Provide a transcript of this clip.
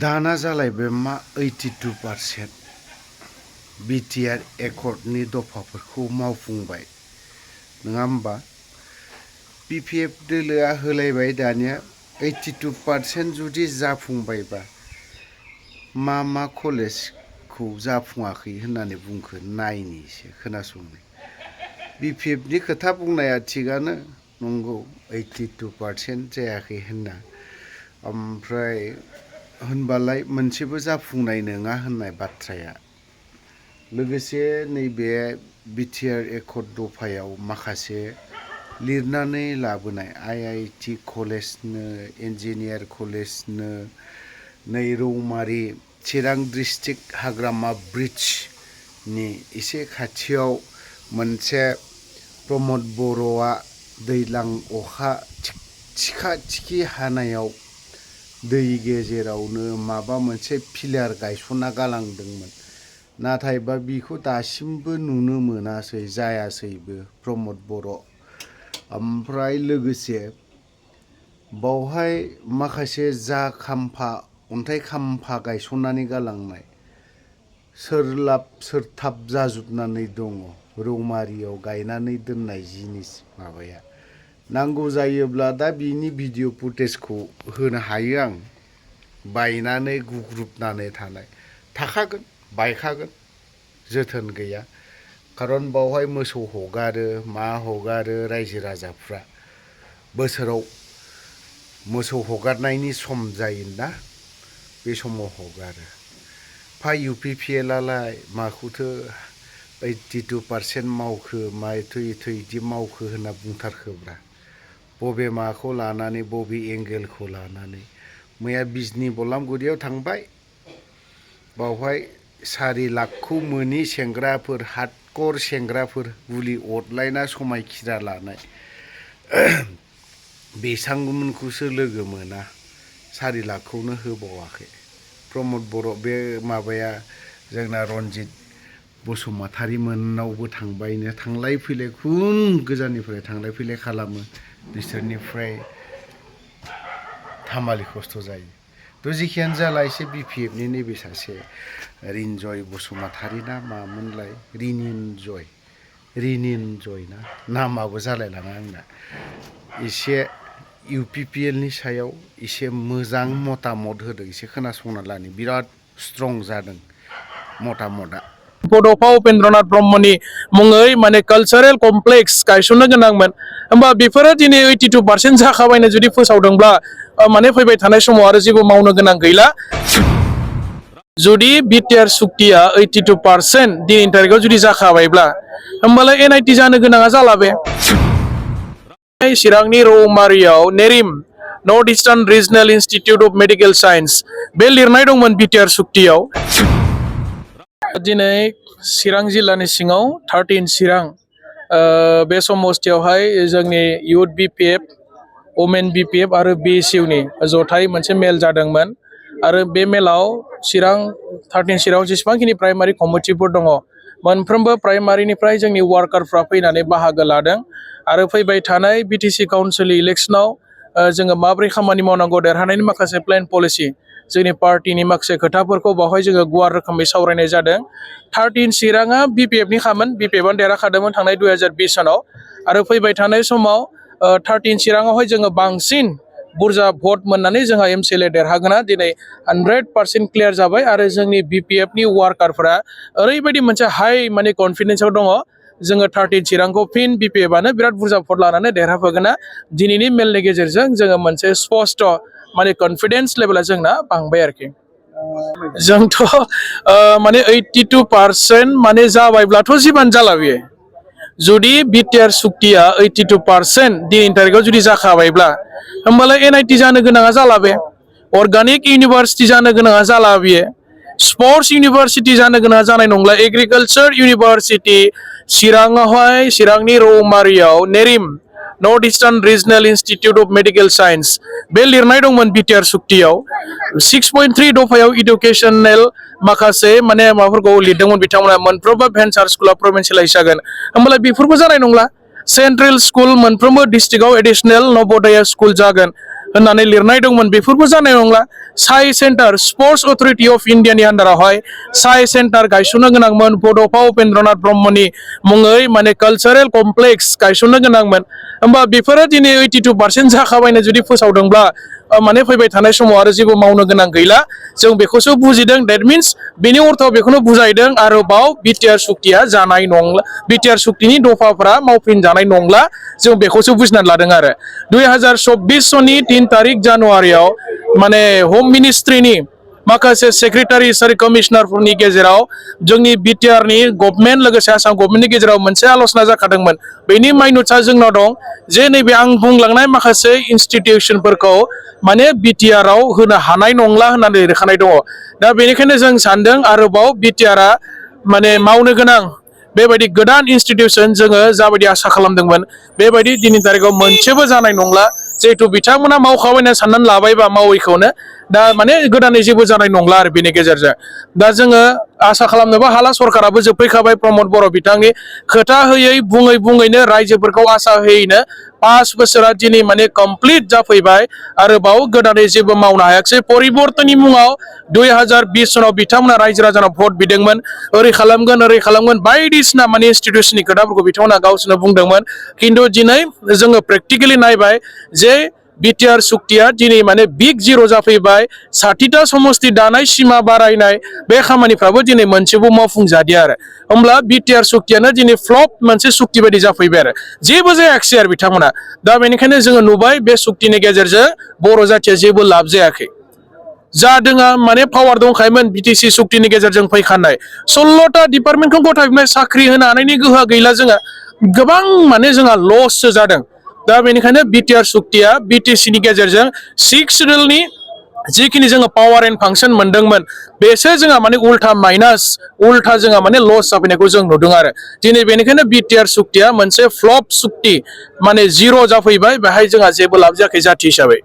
दाना जालायबाय मा 82% बिटिआर एकर्डनि दफाफोरखौ मावफुंबाय नङा होमबा बिपिएफ दोलोआ होलायबाय दानिया 82% जुदि जाफुंबायबा मा कलेजखौ जाफुङाखै होननानै बुंखो नायनि एसे खोनासंनाय बिपिएफनि खोथा बुंनाया थिगानो नंगौ 82% जायाखै होनना ओमफ्राय होनबालाय मोनसेबो जाफुंनाय नङा होननाय बाथ्राया लोगोसे नैबे बिटिआर एकर्ड दफायाव माखासे लिरनानै लाबोनाय आईआईटी कलेजनो इन्जिनियार कलेजनो नै रौमारि चिरां डिस्ट्रिक्ट हाग्रामा ब्रिड्जनि एसे खाथियाव मोनसे प्रमद बर'आ दैज्लां अखा थिखा थिखि हानायाव दै गेजेरावनो माबा मोनसे पिलार गायसनना गालांदोंमोन नाथायबा बिखौ दासिमबो नुनो मोनासै जायासैबो प्रमद बर' ओमफ्राय लोगोसे बावहाय माखासे जा खाम्फा अन्थाइ खाम्फा गायसननानै गालांनाय सोरलाब सोरथाब जाजोबनानै दङ रौमारियाव गायनानै दोननाय जिनिस माबाया नांगौ जायोब्ला दा बिनि भिडिअ फुटेजखौ होनो हायो आं बायनानै गुग्रुबनानै थाखागोन बायखागोन जोथोन गैया खारन बावहाय मोसौ हगारो मा हगारो रायजो राजाफ्रा बोसोराव मोसौ हगारनायनि सम जायोना बे समाव हगारो इउपिपिएलआलाय माखौथो 82% मावखो माथो इदि मावखो होनना बुंथारखोब्रा बबे माखौ लानानै बबे एंगेलखौ लानानै मैया बिजनि बलामगुरियाव थांबाय बावहाय 4 लाखखौ मोनि सेंग्राफोर हादकर सेंग्राफोर गुलि अरलायना समायखिरा लानाय बेसांमोनखौसो लोगो मोना 4 लाखखौनो होबावाखै प्रमद बर' बे माबाया जोंना रनजित बसुमतारी मोननावबो थांबायनो थांलाय फैलाय खुन गोजाननिफ्राय थांलाय फैलाय खालामो बिसोरनिफ्राय थामालि खस्थ' जायो थ' जिखियानो जाला एसे बिपिएफनि नैबे सासे रिनजय बसुमतारी ना मामोनलाय रिनिनजय ना नामाबो जालायलाङा आंना एसे इउपिपिएलनि सायाव एसे मोजां मतामत होदों एसे खोनासंना लानि बिराद स्ट्रं जादों मतामतआ बड'फा उपेन्द्रनाथ ब्रह्मनि मुङै माने कालचारेल कमप्लेक्स गायसननो गोनांमोन होमबा बेफोरो दिनै 82% जाखाबायनो जुदि फोसावदोंब्ला माने फैबाय थानाय समाव आरो जेबो मावनो गोनां गैला जुदि बिटिआर सुक्तिया 82% दिनैनि तारिखाव जुदि जाखाबायब्ला होमबालाय एनआईटी जानो गोनाङा जाला बे चिरांनि रौमारियाव नेरिम north eastern regional institute of medical science बे लिरनाय दंमोन बिटिआर सुक्तियाव दिनै चिरां जिल्लानि सिङाव 13 चिरां बे समस्थियावहाय जोंनि इउथ बिपिएफ वमेन बिपिएफ आरो बिएसइउनि जथाय मोनसे मेल जादोंमोन आरो बे मेलाव चिरां 13 चिराङाव जेसेबांखिनि प्राइमारि कमिटिफोर दङ मोनफ्रोमबो प्राइमारिनिफ्राय जोंनि वार्कारफ्रा फैनानै बाहागो लादों आरो फैबाय थानाय बिटिसि काउन्सिल इलेक्सनाव जोङो माबोरै खामानि मावनांगौ देरहानायनि माखासे प्लेन पलिसि जोंनि पार्टिनि माखासे खोथाफोरखौ बावहाय जोङो गुवार रोखोमै सावरायनाय जादों 13 चिराङा बिपिएफनि खामोन बिपिएफआनो देरहाखादोंमोन थांनाय 2020 सानाव आरो फैबाय थानाय समाव 13 चिराङावहाय जोङो बांसिन बुरजा भट मोननानै जोंहा एमसिएलए देरहागोना दिनै 100% क्लियार जाबाय आरो जोंनि बिपिएफनि वार्कारफोरा ओरैबायदि मोनसे हाई माने कनफिडेन्सआव दङ जोङो 13 चिरांखौ फिन बिपिएफआनो बिराद बुरजा भट लानानै देरहाफैगोना दिनैनि मेलनि गेजेरजों जोङो मोनसे स्पष्ट माने कनफिडेन्स लेभेला जोंना बांबाय आरोखि जोंथ' माने 82% माने जाबायब्लाथ' जिबानो जाला बियो जुदि बिटिआर सुक्तिया 82% दिनैनि तारिखाव जुदि जाखाबायब्ला होमबालाय एनआईटी जानो गोनाङा जाला बे अर्गानिक इउनिभार्सिटि जानो गोनाङा जाला बियो स्पर्ट्स इउनिभार्सिटि जानो गोनाङा जानाय नंला एग्रिकालचार इउनिभार्सिटि चिराङावहाय चिरांनि रौमारियाव नेरिम north eastern regional institute of medical science बे लिरनाय दंमोन बिटिआर सुक्तियाव 6.3 दफायाव इडुकेसनेल माखासे माने माबाफोरखौ लिरदोंमोन बिथांमोना मोनफ्रोमबो भेन्सार स्कुला प्रभिन्सियेलाइज जागोन होमबालाय बेफोरबो जानाय नंला सेन्ट्रेल स्कुल मोनफ्रोमबो डिस्ट्रिक्टआव एडिशनेल नवोदया स्कुल जागोन होननानै लिरनाय दंमोन बेफोरबो जानाय नंला साइ सेन्टार स्पर्ट्स अथरिटि अफ इन्डियानि आन्दारावहाय साइ सेन्टार गायसननो गोनांमोन बड'फा उपेन्द्रनाथ ब्रह्मनि मुङै माने कालचारेल कमप्लेक्स गायसननो गोनांमोन होमबा बेफोरो दिनै 82% जाखाबायनो जुदि फोसावदोंब्ला माने फैबाय थानाय समाव आरो जेबो मावनो गोनां गैला जों बेखौसो बुजिदों डेट मिन्स बेनि अर्थआव बेखौनो बुजायदों आरोबाव बिटिआर सुक्तिया जानाय नंला बिटिआर सुक्तिनि दफाफोरा मावफिनजानाय नंला जों बेखौसो बुजिनानै लादों आरो 2024 सननि 3 तारिख जानुवारियाव माने हम मिनिस्ट्रिनि माखासे सेक्रेटारि आरो कमिशनारफोरनि गेजेराव जोंनि बिटिआरनि गभर्नमेन्ट लोगोसे आसाम गभर्नमेन्टनि गेजेराव मोनसे आलोचना जाखादोंमोन बेनि माइनुटआ जोंनाव दं जे नैबे आं बुंलांनाय माखासे इन्स्टिटिउसनफोरखौ माने बिटिआरआव होनो हानाय नंला होननानै लिरखानाय दङ दा बेनिखायनो जों सानदों आरोबाव बिटिआरआ माने मावनो गोनां बेबायदि गोदान इन्स्टिटिउसन जोङो जाबायदि आसा खालामदोंमोन बेबायदि दिनै तारिखाव मोनसेबो जानाय नंला जिहेथु बिथांमोना मावखाबाय होनना साननानै लाबायबा मावैखौनो दा माने गोदानै जेबो जानाय नंला आरो बेनि गेजेरजों दा जोङो आसा खालामनोबो हाला सरकाराबो जोबफैखाबाय प्रमद बर' बिथांनि खोथा होयै बुङैनो रायजोफोरखौ आसा होयैनो 5 बोसोरा दिनै माने कमप्लिट जाफैबाय आरोबाव गोदानै जेबो मावनो हायाखिसै परिबर्तननि मुङाव 2020 सनाव बिथांमोना रायजो राजानाव भट बिदोंमोन ओरै खालामगोन बायदिसिना माने इन्स्टिटिउसननि खोथाफोरखौ बिथांमोना गावसोरनो बुंदोंमोन खिन्थु दिनै जोङो प्रेक्टिकेलि नायबाय जे बिटिआर सुक्तिया दिनै माने बिग जिर' जाफैबाय 60टा समस्ति दानाय सिमा बारायनाय बे खामानिफ्राबो दिनै मोनसेबो मावफुंजादिया आरो होमब्ला बिटिआर सुक्तियानो दिनै फ्लप मोनसे सुक्ति बायदि जाफैबाय आरो जेबो जायाखिसै आरो बिथांमोना दा बेनिखायनो जोङो नुबाय बे सुक्तिनि गेजेरजों बर' जाथिया जेबो लाब जायाखै जादोंआ माने पावार दंखायोमोन बिटिसि सुक्तिनि गेजेरजों फैखानाय 16टा डिपार्टमेन्टखौ गथायनाय साख्रि होनो हानायनि गोहोआ गैला जोङो गोबां माने जोंहा लससो जादों दा बेनिखायनो बिटिआर सुक्तिया बिटिसिनि गेजेरजों 6 सिडुलनि जिखिनि जोङो पावार एन्ड फांसन मोनदोंमोन बेसो जोंहा माने उल्था माइनास उल्था जोंहा माने लस जाफैनायखौ जों नुदों आरो दिनै बेनिखायनो बिटिआर सुक्तिया मोनसे फ्लप सुक्ति माने जिर' जाफैबाय बेहाय जोंहा जेबो लाब जायाखै जाथि हिसाबै